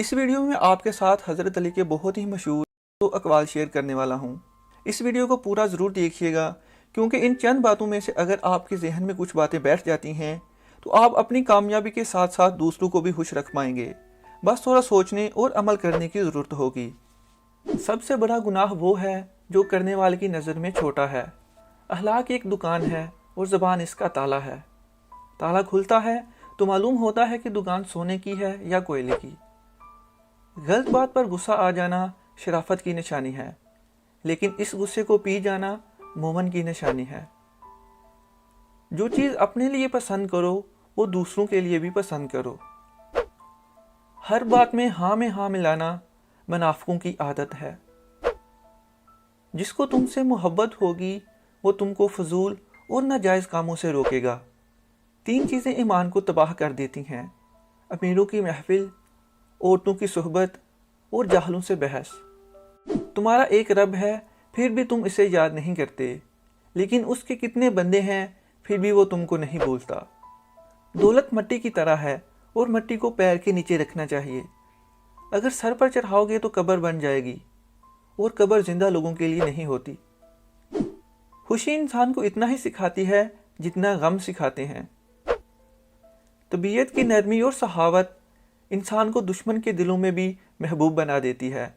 اس video میں آپ کے ساتھ حضرت علی کے بہت ہی مشہور دو اقوال شیئر کرنے والا ہوں۔ اس ویڈیو کو پورا ضرور دیکھیے گا، کیونکہ ان چند باتوں میں سے اگر آپ کے ذہن میں کچھ باتیں بیٹھ جاتی ہیں تو آپ اپنی کامیابی کے ساتھ ساتھ دوسروں کو بھی خوش رکھ پائیں گے۔ بس تھوڑا سوچنے اور عمل کرنے کی ضرورت ہوگی۔ سب سے بڑا گناہ وہ ہے جو کرنے والے کی نظر میں چھوٹا ہے۔ اخلاق ایک دکان ہے اور زبان اس کا تالا ہے۔ تالا کھلتا ہے تو معلوم ہوتا ہے کہ دکان سونے کی ہے یا کوئلے کی۔ غلط بات پر غصہ آ جانا شرافت کی نشانی ہے، لیکن اس غصے کو پی جانا مومن کی نشانی ہے۔ جو چیز اپنے لیے پسند کرو وہ دوسروں کے لیے بھی پسند کرو۔ ہر بات میں ہاں ملانا منافقوں کی عادت ہے۔ جس کو تم سے محبت ہوگی وہ تم کو فضول اور ناجائز کاموں سے روکے گا۔ 3 چیزیں ایمان کو تباہ کر دیتی ہیں: امیروں کی محفل، عورتوں کی صحبت اور جاہلوں سے بحث۔ تمہارا ایک رب ہے پھر بھی تم اسے یاد نہیں کرتے، لیکن اس کے کتنے بندے ہیں پھر بھی وہ تم کو نہیں بھولتا۔ دولت مٹی کی طرح ہے اور مٹی کو پیر کے نیچے رکھنا چاہیے۔ اگر سر پر چڑھاؤ گے تو قبر بن جائے گی، اور قبر زندہ لوگوں کے لیے نہیں ہوتی۔ خوشی انسان کو اتنا ہی سکھاتی ہے جتنا غم سکھاتے ہیں۔ طبیعت کی نرمی اور سخاوت انسان کو دشمن کے دلوں میں بھی محبوب بنا دیتی ہے۔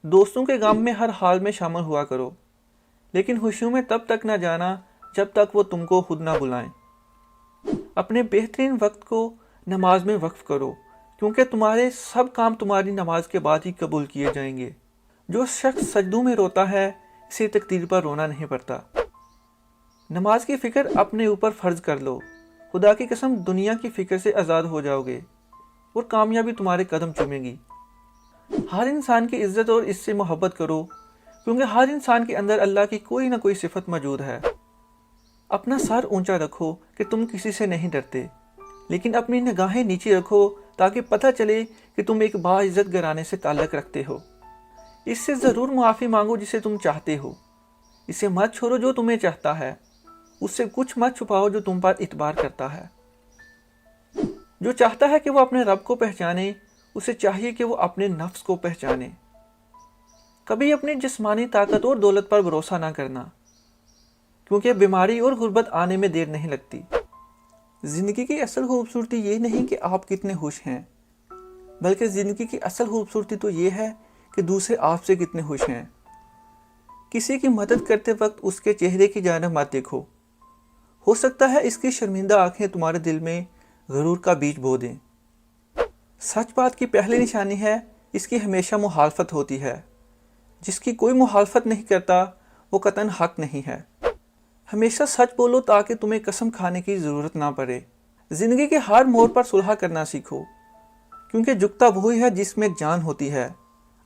دوستوں کے غم میں ہر حال میں شامل ہوا کرو، لیکن خوشیوں میں تب تک نہ جانا جب تک وہ تم کو خود نہ بلائیں۔ اپنے بہترین وقت کو نماز میں وقف کرو، کیونکہ تمہارے سب کام تمہاری نماز کے بعد ہی قبول کیے جائیں گے۔ جو شخص سجدوں میں روتا ہے اسے تقدیر پر رونا نہیں پڑتا۔ نماز کی فکر اپنے اوپر فرض کر لو، خدا کی قسم دنیا کی فکر سے آزاد ہو جاؤ گے اور کامیابی تمہارے قدم چومے گی۔ ہر انسان کی عزت اور اس سے محبت کرو، کیونکہ ہر انسان کے اندر اللہ کی کوئی نہ کوئی صفت موجود ہے۔ اپنا سر اونچا رکھو کہ تم کسی سے نہیں ڈرتے، لیکن اپنی نگاہیں نیچے رکھو تاکہ پتہ چلے کہ تم ایک باعزت گھرانے سے تعلق رکھتے ہو۔ اس سے ضرور معافی مانگو جسے تم چاہتے ہو۔ اسے مت چھوڑو جو تمہیں چاہتا ہے، اس سے کچھ مت چھپاؤ جو تم پر اعتبار کرتا ہے۔ جو چاہتا ہے کہ وہ اپنے رب کو پہچانے، اسے چاہیے کہ وہ اپنے نفس کو پہچانے۔ کبھی اپنی جسمانی طاقت اور دولت پر بھروسہ نہ کرنا، کیونکہ بیماری اور غربت آنے میں دیر نہیں لگتی۔ زندگی کی اصل خوبصورتی یہ نہیں کہ آپ کتنے خوش ہیں، بلکہ زندگی کی اصل خوبصورتی تو یہ ہے کہ دوسرے آپ سے کتنے خوش ہیں۔ کسی کی مدد کرتے وقت اس کے چہرے کی جانب مت دیکھو، ہو سکتا ہے اس کی شرمندہ آنکھیں تمہارے دل میں غرور کا بیج بو دیں۔ سچ بات کی پہلی نشانی ہے اس کی ہمیشہ مخالفت ہوتی ہے۔ جس کی کوئی مخالفت نہیں کرتا وہ قطعاً حق نہیں ہے۔ ہمیشہ سچ بولو تاکہ تمہیں قسم کھانے کی ضرورت نہ پڑے۔ زندگی کے ہر موڑ پر صلح کرنا سیکھو، کیونکہ جھکتا وہی ہے جس میں جان ہوتی ہے،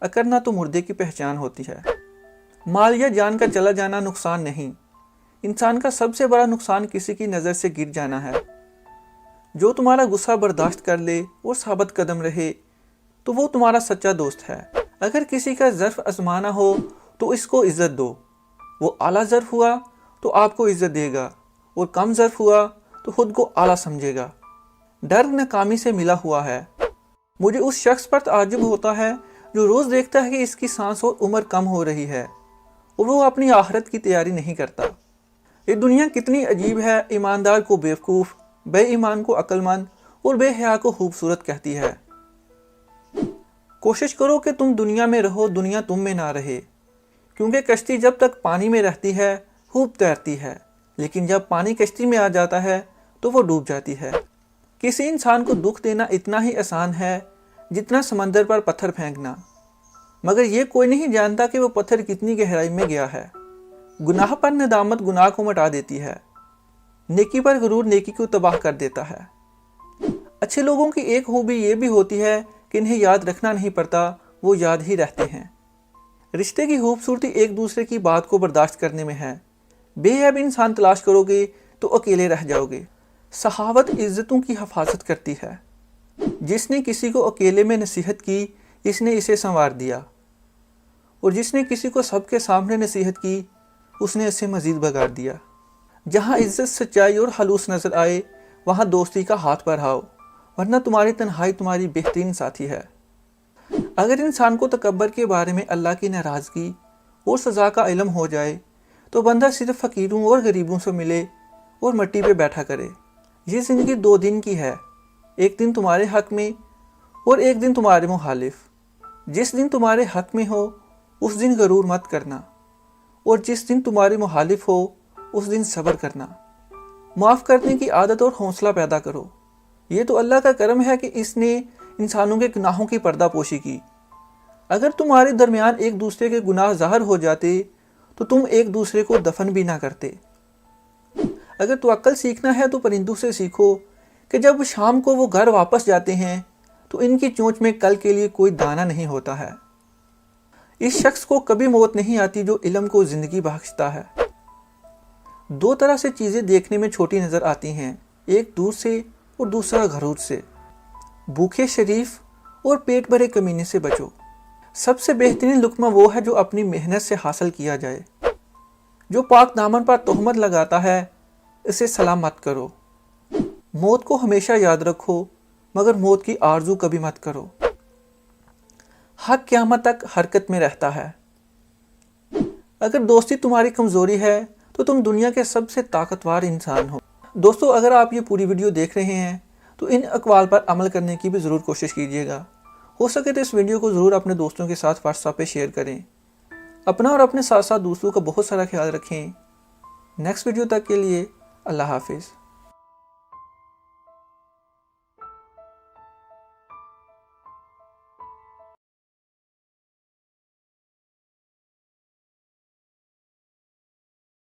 اکڑنا تو مردے کی پہچان ہوتی ہے۔ مال یا جان کا چلا جانا نقصان نہیں، انسان کا سب سے بڑا نقصان کسی کی نظر سے گر جانا ہے۔ جو تمہارا غصہ برداشت کر لے اور ثابت قدم رہے تو وہ تمہارا سچا دوست ہے۔ اگر کسی کا ظرف آزمانا ہو تو اس کو عزت دو۔ وہ اعلیٰ ظرف ہوا تو آپ کو عزت دے گا، اور کم ظرف ہوا تو خود کو اعلیٰ سمجھے گا۔ ڈر ناکامی سے ملا ہوا ہے۔ مجھے اس شخص پر تعجب ہوتا ہے جو روز دیکھتا ہے کہ اس کی سانس اور عمر کم ہو رہی ہے، اور وہ اپنی آخرت کی تیاری نہیں کرتا۔ یہ دنیا کتنی عجیب ہے، ایماندار کو بیوقوف، بے ایمان کو عقل مند اور بے حیا کو خوبصورت کہتی ہے۔ کوشش کرو کہ تم دنیا میں رہو، دنیا تم میں نہ رہے، کیونکہ کشتی جب تک پانی میں رہتی ہے خوب تیرتی ہے، لیکن جب پانی کشتی میں آ جاتا ہے تو وہ ڈوب جاتی ہے۔ کسی انسان کو دکھ دینا اتنا ہی آسان ہے جتنا سمندر پر پتھر پھینکنا، مگر یہ کوئی نہیں جانتا کہ وہ پتھر کتنی گہرائی میں گیا ہے۔ گناہ پر ندامت گناہ کو مٹا دیتی ہے، نیکی پر غرور نیکی کو تباہ کر دیتا ہے۔ اچھے لوگوں کی ایک خوبی یہ بھی ہوتی ہے کہ انہیں یاد رکھنا نہیں پڑتا، وہ یاد ہی رہتے ہیں۔ رشتے کی خوبصورتی ایک دوسرے کی بات کو برداشت کرنے میں ہے۔ بے عیب انسان تلاش کرو گے تو اکیلے رہ جاؤ گے۔ سخاوت عزتوں کی حفاظت کرتی ہے۔ جس نے کسی کو اکیلے میں نصیحت کی اس نے اسے سنوار دیا، اور جس نے کسی کو سب کے سامنے نصیحت کی اس نے اسے مزید بگاڑ دیا۔ جہاں عزت، سچائی اور خلوص نظر آئے وہاں دوستی کا ہاتھ بڑھاؤ، ورنہ تمہاری تنہائی تمہاری بہترین ساتھی ہے۔ اگر انسان کو تکبر کے بارے میں اللہ کی ناراضگی اور سزا کا علم ہو جائے تو بندہ صرف فقیروں اور غریبوں سے ملے اور مٹی پہ بیٹھا کرے۔ یہ زندگی 2 دن کی ہے، ایک دن تمہارے حق میں اور ایک دن تمہارے مخالف۔ جس دن تمہارے حق میں ہو اس دن غرور مت کرنا، اور جس دن تمہارے مخالف ہو اس دن صبر کرنا۔ معاف کرنے کی عادت اور حوصلہ پیدا کرو۔ یہ تو اللہ کا کرم ہے کہ اس نے انسانوں کے گناہوں کی پردہ پوشی کی۔ اگر تمہارے درمیان ایک دوسرے کے گناہ ظاہر ہو جاتے تو تم ایک دوسرے کو دفن بھی نہ کرتے۔ اگر توکل سیکھنا ہے تو پرندوں سے سیکھو کہ جب شام کو وہ گھر واپس جاتے ہیں تو ان کی چونچ میں کل کے لیے کوئی دانہ نہیں ہوتا ہے۔ اس شخص کو کبھی موت نہیں آتی جو علم کو زندگی بخشتا ہے۔ 2 طرح سے چیزیں دیکھنے میں چھوٹی نظر آتی ہیں، ایک دور سے اور دوسرا غرور سے۔ بھوکے شریف اور پیٹ بھرے کمینے سے بچو۔ سب سے بہترین لقمہ وہ ہے جو اپنی محنت سے حاصل کیا جائے۔ جو پاک دامن پر تہمت لگاتا ہے اسے سلام مت کرو۔ موت کو ہمیشہ یاد رکھو مگر موت کی آرزو کبھی مت کرو۔ حق قیامت تک حرکت میں رہتا ہے۔ اگر دوستی تمہاری کمزوری ہے تو تم دنیا کے سب سے طاقتور انسان ہو۔ دوستو، اگر آپ یہ پوری ویڈیو دیکھ رہے ہیں تو ان اقوال پر عمل کرنے کی بھی ضرور کوشش کیجیے گا۔ ہو سکے تو اس ویڈیو کو ضرور اپنے دوستوں کے ساتھ واٹس ایپ پہ شیئر کریں۔ اپنا اور اپنے ساتھ ساتھ دوسروں کا بہت سارا خیال رکھیں۔ نیکسٹ ویڈیو تک کے لیے اللہ حافظ۔